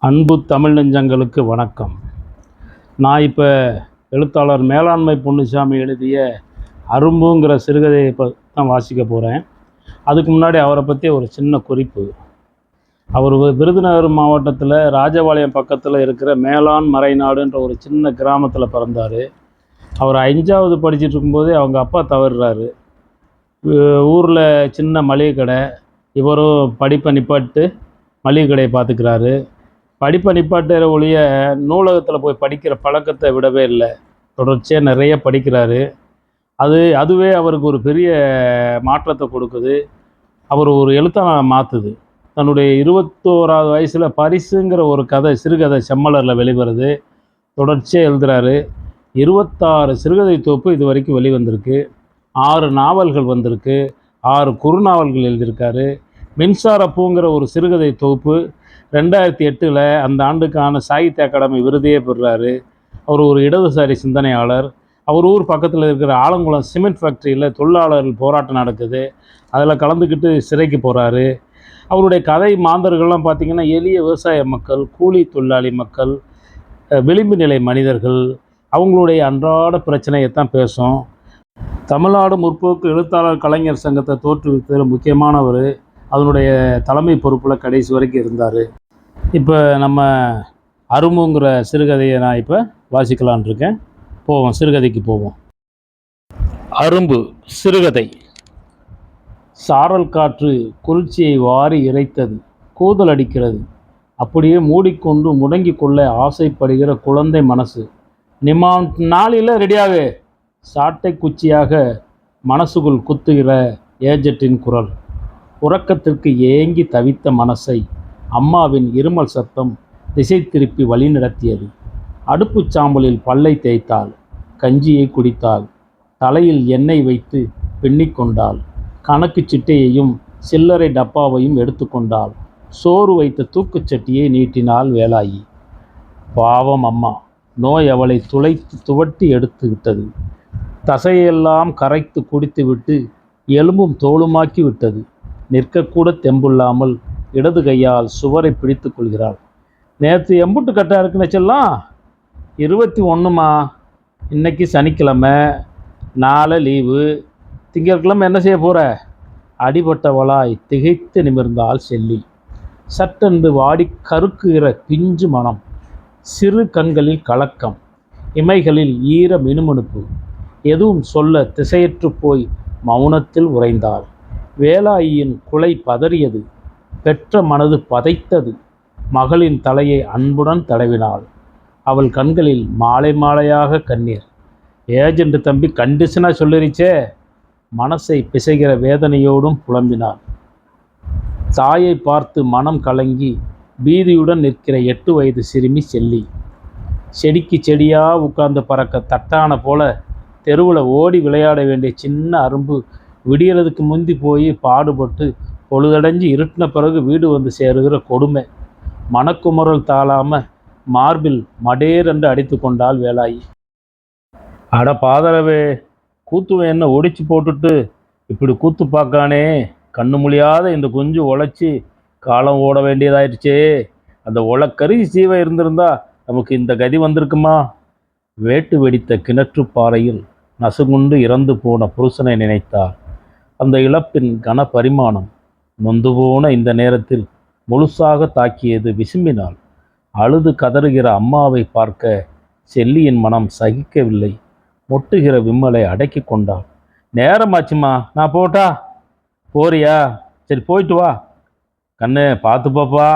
அன்பு தமிழ் நெஞ்சங்களுக்கு வணக்கம். நான் இப்போ எழுத்தாளர் மேலாண்மை பொன்னுசாமி எழுதிய அரும்புங்கிற சிறுகதையை தான் வாசிக்க போகிறேன். அதுக்கு முன்னாடி அவரை பற்றி ஒரு சின்ன குறிப்பு. அவர் விருதுநகர் மாவட்டத்தில் ராஜபாளையம் பக்கத்தில் இருக்கிற மேலான் மறைநாடுன்ற ஒரு சின்ன கிராமத்தில் பிறந்தார். அவர் 5வது படிச்சுட்டு இருக்கும்போதே அவங்க அப்பா தவறுறாரு. ஊரில் சின்ன மளிகை கடை, இவரும் படிப்பை நிப்பாட்டு மளிகை கடையை பார்த்துக்கிறாரு. படிப்பை நிப்பாட்டுற ஒழிய நூலகத்தில் போய் படிக்கிற பழக்கத்தை விடவே இல்லை. தொடர்ச்சியாக நிறைய படிக்கிறாரு. அதுவே அவருக்கு ஒரு பெரிய மாற்றத்தை கொடுக்குது. அவர் ஒரு எழுத்தாளரை மாற்றுது. தன்னுடைய 21வது வயசில் பரிசுங்கிற ஒரு சிறுகதை செம்மலரில் வெளிவருது. தொடர்ச்சியாக எழுதுகிறாரு. 26 சிறுகதை தொகுப்பு இது வரைக்கும் வெளிவந்திருக்கு. 6 நாவல்கள் வந்திருக்கு. 6 குறுநாவல்கள் எழுதியிருக்காரு. மின்சார பூங்கிற ஒரு சிறுகதை தொகுப்பு 2008 அந்த ஆண்டுக்கான சாகித்ய அகாடமி விருதையே பெறுறாரு. அவர் ஒரு இடதுசாரி சிந்தனையாளர். அவர் ஊர் பக்கத்தில் இருக்கிற ஆலங்குளம் சிமெண்ட் ஃபேக்ட்ரியில் தொழிலாளர்கள் போராட்டம் நடக்குது. அதில் கலந்துக்கிட்டு சிறைக்கு போகிறாரு. அவருடைய கதை மாந்தர்கள்லாம் பார்த்திங்கன்னா எளிய விவசாய மக்கள், கூலி தொழிலாளி மக்கள், விளிம்பு நிலை மனிதர்கள், அவங்களுடைய அன்றாட பிரச்சனையைத்தான் பேசும். தமிழ்நாடு முற்போக்கு எழுத்தாளர் கலைஞர் சங்கத்தை தோற்றுவித்ததில் முக்கியமானவர். அதனுடைய தலைமை பொறுப்பில் கடைசி வரைக்கும் இருந்தார். இப்போ நம்ம அரும்புங்கிற சிறுகதையை நான் இப்போ வாசிக்கலான் இருக்கேன். சிறுகதைக்கு போவோம். அரும்பு சிறுகதை. சாரல் காற்று குளிர்ச்சியை வாரி இறைத்தது. கூதல் அடிக்கிறது. அப்படியே மூடிக்கொண்டு முடங்கி கொள்ள ஆசைப்படுகிற குழந்தை மனசு. நாளில் ரெடியாகு. சாட்டை குச்சியாக மனசுக்குள் குத்துகிற ஏஜெட்டின் குரல். உறக்கத்திற்கு ஏங்கி தவித்த மனசை அம்மாவின் இருமல் சத்தம் திசை திருப்பி வழி நடத்தியது. அடுப்பு சாம்பலில் பல்லை தேய்த்தாள். கஞ்சியை குடித்தாள். தலையில் எண்ணெய் வைத்து பின்னிக்கொண்டாள். கணக்கு சிட்டையையும் சில்லறை டப்பாவையும் எடுத்துக்கொண்டாள். சோறு வைத்த தூக்குச்சட்டியை நீட்டினாள் வேலாயி. பாவம் அம்மா. நோய் அவளை துவட்டி எடுத்து விட்டது. தசையெல்லாம் கரைத்து குடித்துவிட்டு எலும்பும் தோளுமாக்கி விட்டது. நிற்கக்கூட தெம்பில்லாமல் இடது கையால் சுவரை பிடித்து கொள்கிறாள். நேற்று எம்புட்டு கட்டா இருக்குன்னு செல்லாம்? 21மா. இன்னைக்கு சனிக்கிழமை, நாளை லீவு. திங்கட்கிழமை என்ன செய்ய போகிற? அடிபட்டவளாய் திகைத்து நிமிர்ந்தாள் செல்லி. சட்டென்று வாடி கருக்குகிற பிஞ்சு மனம். சிறு கண்களில் கலக்கம், இமைகளில் ஈர மினுமினுப்பு. எதுவும் சொல்ல திசையற்று போய் மௌனத்தில் உறைந்தாள். வேலாயியின் குலை பதறியது. பெற்ற மனது பதைத்தது. மகளின் தலையை அன்புடன் தடவினாள். அவள் கண்களில் மாலை மாலையாக கண்ணீர். ஏஜெண்ட் தம்பி கண்டிஷனாக சொல்லிருச்சே. மனசை பிசைகிற வேதனையோடும் புலம்பினாள். தாயை பார்த்து மனம் கலங்கி பீதியுடன் நிற்கிற 8 வயது சிறுமி செல்லி. செடிக்கு செடியாக உட்கார்ந்து பறக்க தட்டான போல தெருவில் ஓடி விளையாட வேண்டிய சின்ன அரும்பு விடியறதுக்கு முந்தி போய் பாடுபட்டு பொழுதடைஞ்சு இருட்டின பிறகு வீடு வந்து சேருகிற கொடுமை. மனக்குமரல் தாழாமல் மார்பில் மடேரென்று அடித்து கொண்டாள் வேலாயி. அட பாதரவே, கூத்துவன் என்ன ஒடிச்சு போட்டுட்டு இப்படி கூத்து பார்க்கானே. கண்ணு முடியாத இந்த குஞ்சு உழைச்சி காலம் ஓட வேண்டியதாயிடுச்சே. அந்த உலக்கறி சீவை இருந்திருந்தா நமக்கு இந்த கதி வந்திருக்குமா? வேட்டு வெடித்த கிணற்று பாறையில் நசுங்குண்டு இறந்து போன புருஷனை நினைத்தார். அந்த இழப்பின் கன பரிமாணம் நொந்து போன இந்த நேரத்தில் முழுசாக தாக்கியது. விசும்பினாள். அழுது கதறுகிற அம்மாவை பார்க்க செல்லியின் மனம் சகிக்கவில்லை. மொட்டுகிற விம்மலை அடக்கி கொண்டாள். நேரமாச்சுமா, நான் போட்டா? போறியா? சரி போயிட்டு வா. கண்ணு பார்த்து பாப்பா.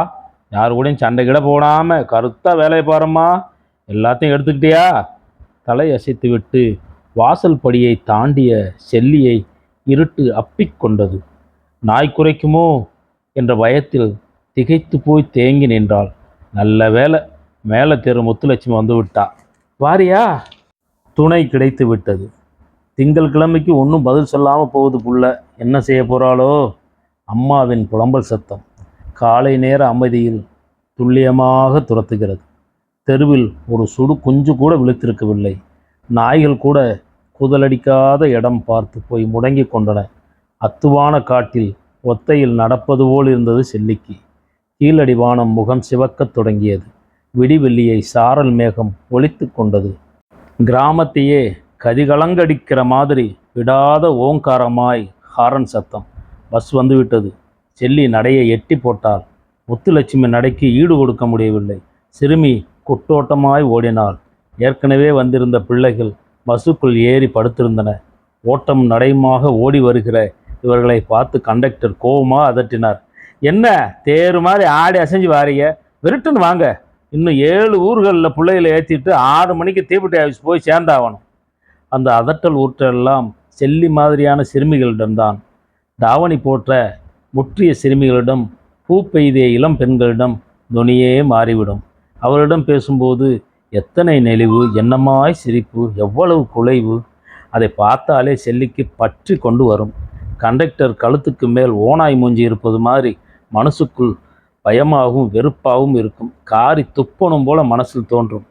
யாரு கூடயும் சண்டை கிட போடாமல் கருத்தாக வேலையை பாரும்மா. எல்லாத்தையும் எடுத்துக்கிட்டியா? தலை அசைத்து விட்டு வாசல் படியை தாண்டிய செல்லியை இருட்டு அப்பிக் கொண்டது. நாய் குறைக்குமோ என்ற பயத்தில் திகைத்து போய் தேங்கி நின்றாள். நல்ல வேலை, மேலே தெரு முத்துலட்சுமி வந்து விட்டா. வாரியா? துணை கிடைத்து விட்டது. திங்கட்கிழமைக்கு ஒன்றும் பதில் சொல்லாமல் போகுது புள்ள. என்ன செய்ய போகிறாளோ? அம்மாவின் புலம்பல் சத்தம் காலை நேர அமைதியில் துல்லியமாக துரத்துகிறது. தெருவில் ஒரு சுடு குஞ்சு கூட விழித்திருக்கவில்லை. நாய்கள் கூட புதலடிக்காத இடம் பார்த்து போய் முடங்கி கொண்டன. அத்துவான காட்டில் ஒத்தையில் நடப்பது போல் இருந்தது செல்லிக்கு. கீழடி வானம் முகம் சிவக்கத் தொடங்கியது. விடிவெள்ளியை சாரல் மேகம் ஒளித்து கொண்டது. கிராமத்தையே கதிகலங்கடிக்கிற மாதிரி விடாத ஓங்காரமாய் ஹாரன் சத்தம். பஸ் வந்துவிட்டது. செல்லி நடையை எட்டி போட்டாள். முத்துலட்சுமி நடைக்கு ஈடு கொடுக்க முடியவில்லை. சிறுமி குட்டோட்டமாய் ஓடினாள். ஏற்கனவே வந்திருந்த பிள்ளைகள் பஸ்ஸுக்குள் ஏறி படுத்திருந்தன. ஓட்டம் நடையுமாக ஓடி வருகிற இவர்களை பார்த்து கண்டக்டர் கோபமாக அதட்டினார். என்ன தேறு மாதிரி ஆடி அசைஞ்சு வாரீங்க, விருட்டுன்னு வாங்க. இன்னும் 7 ஊர்களில் பிள்ளைகளை ஏற்றிட்டு 6 மணிக்கு தீப்பெட்டி ஆஃபீஸ் போய் சேர்ந்தாகணும். அந்த அதட்டல் ஊற்றெல்லாம் செல்லி மாதிரியான சிறுமிகளிடம்தான். தாவணி போட்ட முற்றிய சிறுமிகளிடம், பூ பெய்திய இளம் பெண்களிடம் துணியே மாறிவிடும். அவரிடம் பேசும்போது எத்தனை நெளிவு, என்னமாய் சிரிப்பு, எவ்வளவு குலைவு! அதை பார்த்தாலே செல்லிக்கு பற்றி கொண்டு வரும். கண்டக்டர் கழுத்துக்கு மேல் ஓனாய் மூஞ்சி இருப்பது மாதிரி மனசுக்குள் பயமாகவும் வெறுப்பாகவும் இருக்கும். காரி துப்பணும் போல மனசில் தோன்றும்.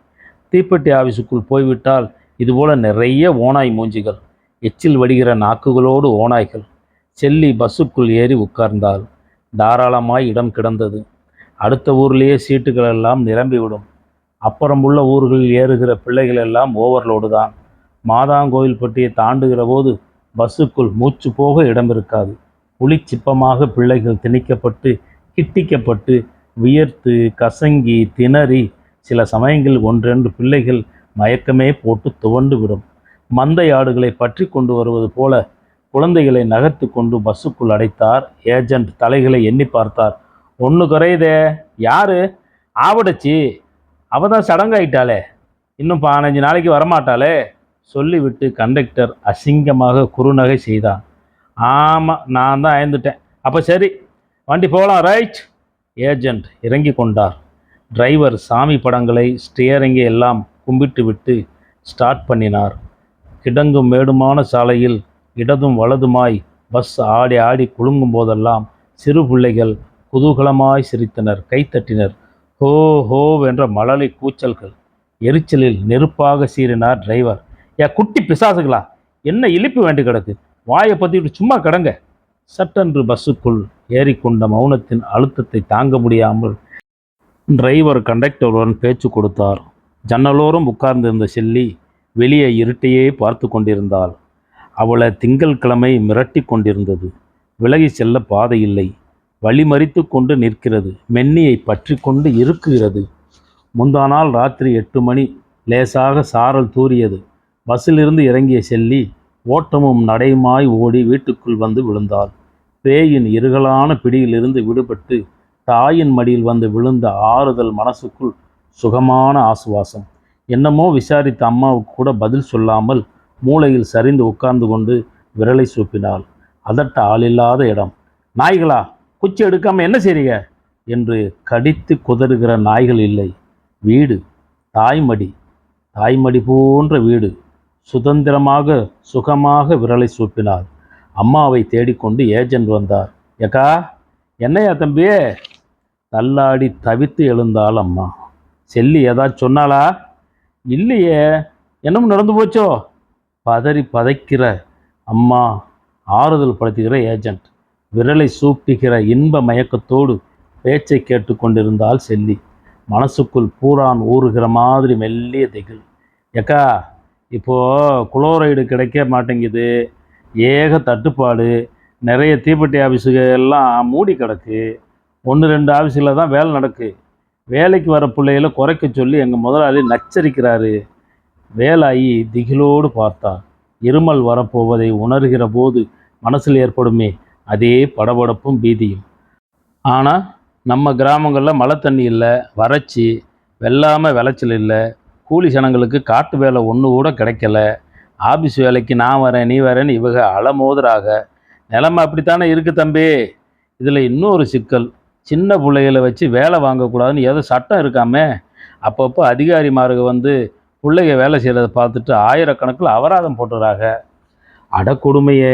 தீப்பெட்டி ஆஃபீஸுக்குள் போய்விட்டால் இதுபோல் நிறைய ஓனாய் மூஞ்சிகள், எச்சில் வடிகிற நாக்குகளோடு ஓனாய்கள். செல்லி பஸ்ஸுக்குள் ஏறி உட்கார்ந்தாள். தாராளமாய் இடம் கிடந்தது. அடுத்த ஊர்லேயே சீட்டுகள் எல்லாம் நிரம்பிவிடும். அப்புறம் உள்ள ஊர்களில் ஏறுகிற பிள்ளைகள் எல்லாம் ஓவர்லோடு தான். மாதாங்கோயில்பட்டியை தாண்டுகிற போது பஸ்ஸுக்குள் மூச்சு போக இடம் இருக்காது. புளிச்சிப்பமாக பிள்ளைகள் திணிக்கப்பட்டு கிட்டிக்கப்பட்டு வியர்த்து கசங்கி திணறி சில சமயங்களில் 1-2 பிள்ளைகள் மயக்கமே போட்டு துவண்டு விடும். மந்தை ஆடுகளை பற்றி கொண்டு வருவது போல குழந்தைகளை நகர்த்து கொண்டு பஸ்ஸுக்குள் அடைத்தார் ஏஜெண்ட். தலைகளை எண்ணி பார்த்தார். 1 குறையுதே. யாரு? ஆவடச்சி. அவ தான் சடங்காயிட்டாளே, இன்னும் 15 நாளைக்கு வரமாட்டாளே சொல்லிவிட்டு கண்டக்டர் அசிங்கமாக குறுநகை செய்தான். ஆமாம், நான் தான் அயர்ந்துட்டேன். அப்போ சரி, வண்டி போகலாம், ரைட். ஏஜெண்ட் இறங்கி கொண்டார். டிரைவர் சாமி படங்களை ஸ்டியரிங்கை எல்லாம் கும்பிட்டு விட்டு ஸ்டார்ட் பண்ணினார். கிடங்கும் மேடுமான சாலையில் இடதும் வலதுமாய் பஸ் ஆடி ஆடி குலுங்கும் போதெல்லாம் சிறு பிள்ளைகள் குதூகலமாய் சிரித்தனர், கைத்தட்டினர். ஹோ ஹோ என்ற மழலை கூச்சல்கள். எரிச்சலில் நெருப்பாக சீறினார் டிரைவர். குட்டி பிசாசுகளா, என்ன இழிப்பு வேண்டி கிடக்கு, வாயை பற்றிட்டு சும்மா கிடங்க. சட்டென்று பஸ்ஸுக்குள் ஏறிக்கொண்ட மௌனத்தின் அழுத்தத்தை தாங்க முடியாமல் டிரைவர் கண்டக்டருடன் பேச்சு கொடுத்தார். ஜன்னலோரம் உட்கார்ந்திருந்த செல்லி வெளியே இருட்டையே பார்த்து கொண்டிருந்தாள். அவளை திங்கள்கிழமை மிரட்டி கொண்டிருந்தது. விலகி செல்ல பாதை இல்லை. வழிமறித்து கொண்டு நிற்கிறது. மென்னியை பற்றி கொண்டு இருக்குகிறது. முந்தா நாள் ராத்திரி 8 மணி லேசாக சாரல் தூறியது. பஸ்ஸிலிருந்து இறங்கிய செல்லி ஓட்டமும் நடையுமாய் ஓடி வீட்டுக்குள் வந்து விழுந்தாள். பேயின் இருகலான பிடியிலிருந்து விடுபட்டு தாயின் மடியில் வந்து விழுந்த ஆறுதல் மனசுக்குள் சுகமான ஆசுவாசம். என்னமோ விசாரித்த அம்மாவுக்கு கூட பதில் சொல்லாமல் மூளையில் சரிந்து உட்கார்ந்து கொண்டு விரலை சூப்பினாள். அதட்ட ஆளில்லாத இடம். நாய்களா, குச்சி எடுக்காமல் என்ன செய்றீங்க என்று கடித்து குதறுகிற நாய்கள் இல்லை. வீடு, தாய்மடி, தாய்மடி போன்ற வீடு. சுதந்திரமாக சுகமாக விரலை சூப்பினாள். அம்மாவை தேடிக்கொண்டு ஏஜெண்ட் வந்தார். ஏக்கா, என்னையா தம்பியே? தள்ளாடி தவித்து எழுந்தாள் அம்மா. செல்லி ஏதாச்சும் சொன்னாளா? இல்லையே, என்னமோ நடந்து போச்சோ? பதறி பதைக்கிற அம்மா ஆறுதல் படுத்துகிற ஏஜெண்ட். விரலை சூப்புகிற இன்ப மயக்கத்தோடு பேச்சை கேட்டு கொண்டிருந்தாள் செல்லி. மனசுக்குள் பூரான் ஊறுகிற மாதிரி மெல்லிய திகில். ஏக்கா, இப்போது குளோரைடு கிடைக்க மாட்டேங்குது, ஏக தட்டுப்பாடு, நிறைய தீப்பெட்டி ஆஃபீஸுகள் எல்லாம் மூடி கிடக்கு, 1-2 ஆஃபீஸில் தான் வேலை நடக்கு. வேலைக்கு வர பிள்ளைகளை குறைக்க சொல்லி எங்கள் முதலாளி நச்சரிக்கிறாரு. வேலாயி திகிலோடு பார்த்தார். இருமல் வரப்போவதை உணர்கிற போது மனசில் ஏற்படுமே அதே படபடப்பும் பீதியும். ஆனால் நம்ம கிராமங்களில் மழை தண்ணி இல்லை, வறட்சி, வெள்ளாமல் விளைச்சல் இல்லை, கூலி ஜனங்களுக்கு காட்டு வேலை ஒன்று கூட கிடைக்கல. ஆஃபீஸ் வேலைக்கு நான் வரேன் நீ வரேன்னு இவங்க அலமோதுறாக. நிலைமை அப்படித்தானே இருக்குது தம்பி. இதில் இன்னொரு சிக்கல், சின்ன பிள்ளைகளை வச்சு வேலை வாங்கக்கூடாதுன்னு ஏதோ சட்டம் இருக்காமே. அப்பப்போ அதிகாரிமார்கள் வந்து பிள்ளைங்க வேலை செய்கிறத பார்த்துட்டு ஆயிரக்கணக்கில் அபராதம் போட்டுறாங்க. அடக்கொடுமையே,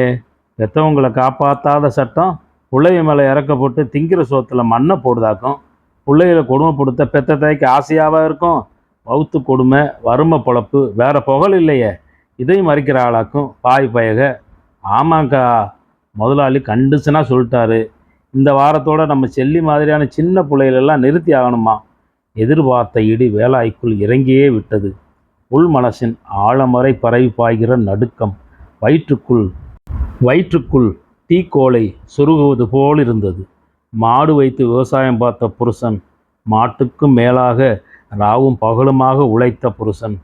பெற்றவங்களை காப்பாற்றாத சட்டம் பிள்ளைங்க மேலே இறக்கப்பட்டு திங்கிற சோத்தில் மண்ணை போடுதாக்கும். பிள்ளைகளை கொடுமைப்படுத்த பெத்த தாய்க்கு ஆசையாவாக இருக்கும். வவுத்து கொடுமை, வறுமை பொழப்பு, வேறு புகழ் இல்லையே. இதையும் மறைக்கிற ஆளாக்கும் பாய் பயக. ஆமாக்கா, முதலாளி கண்டிஷனாக சொல்லிட்டாரு. இந்த வாரத்தோட நம்ம செல்லி மாதிரியான சின்ன பிள்ளைகளெல்லாம் நிறுத்தி ஆகணுமா. எதிர்பார்த்த இடி வேலாய்க்குள் இறங்கியே விட்டது. உள் மனசின் ஆழமறை பரவி பாய்கிற நடுக்கம் வயிற்றுக்குள் வயிற்றுக்குள் தீக்கோலை சொருகுவது போல் இருந்தது. மாடு வைத்து விவசாயம் பார்த்த புருஷன், மாட்டுக்கும் மேலாக ராவும் பகலுமாக உழைத்த புருஷன்,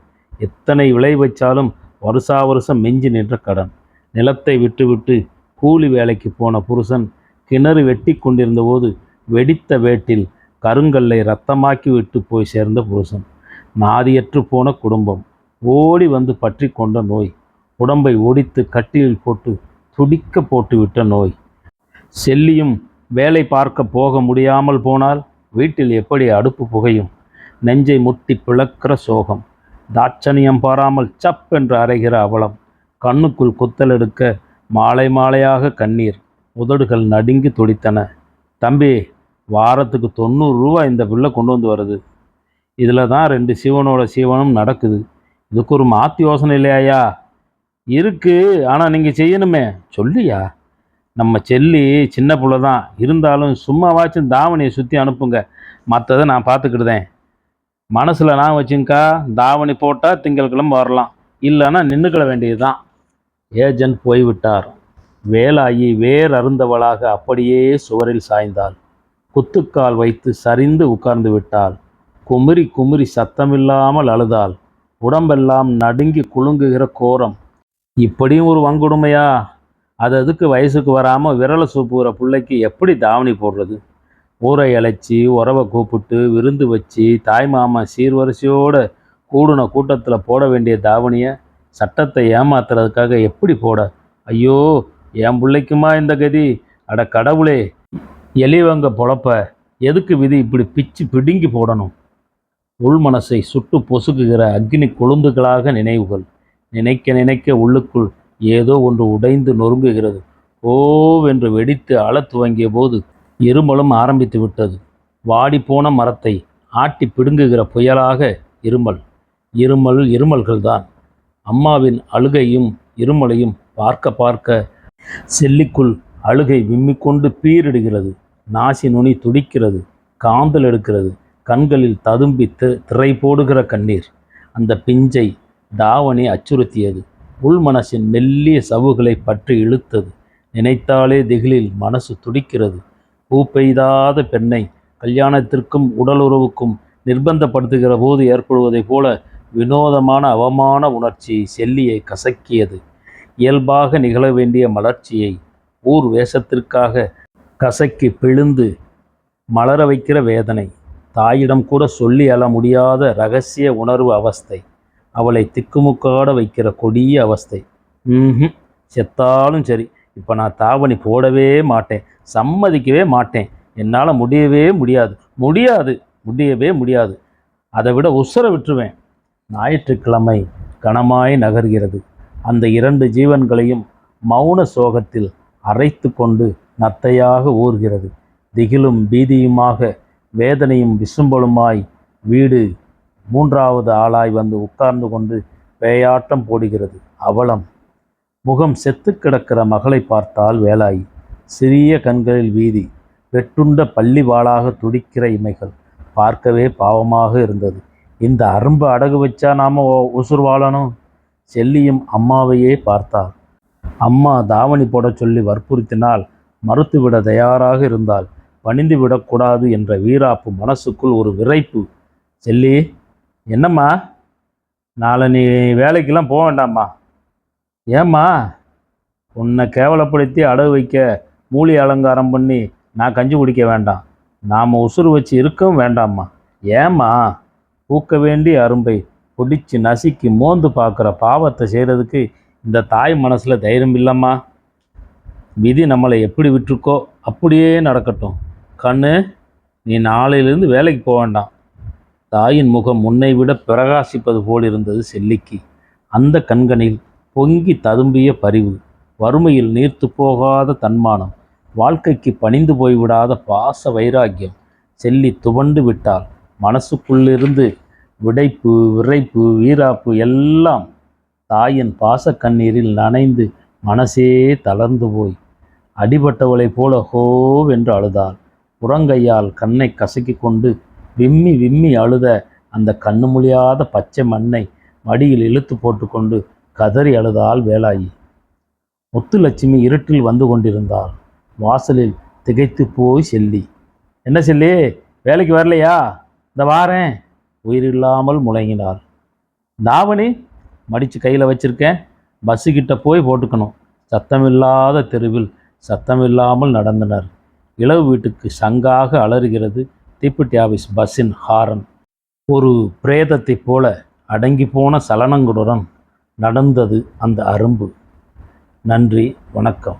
எத்தனை விளை வச்சாலும் வருஷா வருஷம் மிஞ்சி நின்ற கடன், நிலத்தை விட்டுவிட்டு கூலி வேலைக்கு போன புருஷன், கிணறு வெட்டி கொண்டிருந்த போது வெடித்த வேட்டில் கருங்கல்லை ரத்தமாக்கி விட்டு போய் சேர்ந்த புருஷன், நாதியற்று போன குடும்பம், ஓடி வந்து பற்றி கொண்ட நோய், உடம்பை ஒடித்து கட்டிலில் போட்டு துடிக்க போட்டுவிட்ட நோய். செல்லியும் வேலை பார்க்க போக முடியாமல் போனால் வீட்டில் எப்படி அடுப்பு புகையும்? நெஞ்சை முட்டி பிளக்கிற சோகம், தாட்சணியம் பாராமல் சப் என்று அரைகிற அவலம், கண்ணுக்குள் குத்தலெடுக்க மாலை மாலையாக கண்ணீர், உதடுகள் நடுங்கி துடித்தன. தம்பி, வாரத்துக்கு 90 ரூபா இந்த பிள்ளை கொண்டு வந்து வருது. இதில் தான் 2 சிவனோட சீவனும் நடக்குது. இதுக்கு ஒரு மாற்று யோசனை இல்லையா? இருக்கு, ஆனால் நீங்கள் செய்யணுமே. சொல்லியா? நம்ம செல்லி சின்ன பிள்ளை தான், இருந்தாலும் சும்மாவாச்சும் தாவணியை சுற்றி அனுப்புங்க, மற்றதை நான் பார்த்துக்கிடுதேன். மனசில் நான் வச்சுங்கக்கா, தாவணி போட்டால் திங்கட்கிழமை வரலாம், இல்லைன்னா நின்றுக்கிட வேண்டியது தான். ஏஜென்ட் போய்விட்டார். வேலாயி வேர் அருந்தவளாக அப்படியே சுவரில் சாய்ந்தாள். குத்துக்கால் வைத்து சரிந்து உட்கார்ந்து விட்டாள். குமுறி குமுறி சத்தமில்லாமல் அழுதாள். உடம்பெல்லாம் நடுங்கி குலுங்குகிற கோரம். இப்படியும் ஒரு வங்குடுமையா? அதுக்கு வயசுக்கு வராமல் விரலை சூப்புகிற பிள்ளைக்கு எப்படி தாவணி போடுறது? ஊரை அழைச்சி உறவை கூப்பிட்டு விருந்து வச்சு தாய் மாமா சீர்வரிசையோடு கூடுன கூட்டத்தில் போட வேண்டிய தாவணியை சட்டத்தை ஏமாத்துறதுக்காக எப்படி போட? ஐயோ, என் பிள்ளைக்குமா இந்த கதி? அட கடவுளே, எலிவங்க பொழப்ப எதுக்கு விதி இப்படி பிச்சு பிடுங்கி போடணும்? உள் மனசை சுட்டு பொசுக்குகிற அக்னி கொழுந்துகளாக நினைவுகள். நினைக்க நினைக்க உள்ளுக்குள் ஏதோ ஒன்று உடைந்து நொறுங்குகிறது. ஓவென்று வெடித்து அழத் துவங்கிய போது இருமலும் ஆரம்பித்து விட்டது. வாடிப்போன மரத்தை ஆட்டி பிடுங்குகிற புயலாக இருமல். இருமல் இருமல்கள்தான். அம்மாவின் அழுகையும் இருமலையும் பார்க்க பார்க்க செல்லிக்குள் அழுகை விம்மிக்கொண்டு பீரிடுகிறது. நாசி நுனி துடிக்கிறது. காந்தல் எடுக்கிறது. கண்களில் ததும்பி திரை போடுகிற கண்ணீர். அந்த பிஞ்சை தாவணி அச்சுறுத்தியது. உள் மனசின் மெல்லிய சவுகளை பற்றி இழுத்தது. நினைத்தாலே திகிலில் மனசு துடிக்கிறது. பூ பெய்தாத பெண்ணை கல்யாணத்திற்கும் உடலுறவுக்கும் நிர்பந்தப்படுத்துகிற போது ஏற்படுவதைப் போல வினோதமான அவமான உணர்ச்சி செல்லியை கசக்கியது. இயல்பாக நிகழ வேண்டிய மலர்ச்சியை ஊர் வேஷத்திற்காக கசக்கி பிழிந்து மலர வைக்கிற வேதனை. தாயிடம் கூட சொல்லி அழ முடியாத இரகசிய உணர்வு அவஸ்தை. அவளை திக்குமுக்காட வைக்கிற கொடிய அவஸ்தை. செத்தாலும் சரி, இப்போ நான் தாவணி போடவே மாட்டேன், சம்மதிக்கவே மாட்டேன். என்னால் முடியவே முடியாது. அதை விட உசுர விட்டுருவேன். ஞாயிற்றுக்கிழமை கனமாய் நகர்கிறது. அந்த 2 ஜீவன்களையும் மௌன சோகத்தில் அரைத்து கொண்டு நத்தையாக ஊர்கிறது. திகிலும் பீதியுமாக, வேதனையும் விசும்பலுமாய் வீடு 3வது ஆளாய் வந்து உட்கார்ந்து கொண்டு பேயாட்டம் போடுகிறது. அவலம். முகம் செத்து கிடக்கிற மகளை பார்த்தால் வேலாயி. சிறிய கண்களில் வீதி. வெட்டுண்ட பள்ளி வாளாக துடிக்கிற இமைகள். பார்க்கவே பாவமாக இருந்தது. இந்த அரும்பு அடகு வச்சா நாம் உசுர் வாழணும். செல்லியும் அம்மாவையே பார்த்தாள். அம்மா தாவணி போட சொல்லி வற்புறுத்தினால் மறுத்துவிட தயாராக இருந்தாள். பணிந்து விடக்கூடாது என்ற வீராப்பு மனசுக்குள் ஒரு விரைப்பு. செல்லி, என்னம்மா, நாளை நீ வேலைக்கெல்லாம் போக வேண்டாம்மா. ஏம்மா? உன்னை கேவலப்படுத்தி அடகு வைக்க மூலி அலங்காரம் பண்ணி நான் கஞ்சி குடிக்க வேண்டாம். நாம் உசுறு வச்சு இருக்கவும் வேண்டாம்மா. ஏம்மா? பூக்க வேண்டிய அரும்பை பிடிச்சி நசுக்கி மோந்து பார்க்குற பாவத்தை செய்கிறதுக்கு இந்த தாய் மனசில் தைரியம் இல்லைம்மா. விதி நம்மளை எப்படி விட்டுருக்கோ அப்படியே நடக்கட்டும். கண்ணு, நீ நாளையிலிருந்து வேலைக்கு போக வேண்டாம். தாயின் முகம் முன்னை விட பிரகாசிப்பது போல் இருந்தது செல்லிக்கு. அந்த கண்களில் பொங்கி ததும்பிய பரிவு, வறுமையில் நீர்த்து போகாத தன்மானம், வாழ்க்கைக்கு பணிந்து போய்விடாத பாச வைராக்கியம். செல்லி துவண்டு விட்டாள். மனசுக்குள்ளிருந்து விடைப்பு, விரைப்பு, வீராப்பு எல்லாம் தாயின் பாச கண்ணீரில் நனைந்து மனசே தளர்ந்து போய் அடிபட்டவளைப் போல ஹோவென்று அழுதாள். புறங்கையால் கண்ணை கசக்கி கொண்டு விம்மி விம்மி அழுத அந்த கண்ணு முழியாத பச்சை மண்ணை மடியில் இழுத்து போட்டுக்கொண்டு கதறி அழுதாள் வேலாயி. முத்துலட்சுமி இருட்டில் வந்து கொண்டிருந்தாள். வாசலில் திகைத்து போய் செல்லி, என்ன செல்லி, வேலைக்கு வரலையா? இந்த வாரேன், உயிரில்லாமல் முழங்கினாள். தாவணி மடித்து கையில் வச்சிருக்கேன், பஸ்ஸுக்கிட்ட போய் போட்டுக்கணும். சத்தமில்லாத தெருவில் சத்தமில்லாமல் நடந்தனர். இளவு வீட்டுக்கு சங்காக அலறுகிறது தீப்பெட்டி ஆஃபீஸ் பஸ்ஸின் ஹாரன். ஒரு பிரேதத்தைப் போல அடங்கி போன சலனங்களுடன் நடந்தது அந்த அரும்பு. நன்றி, வணக்கம்.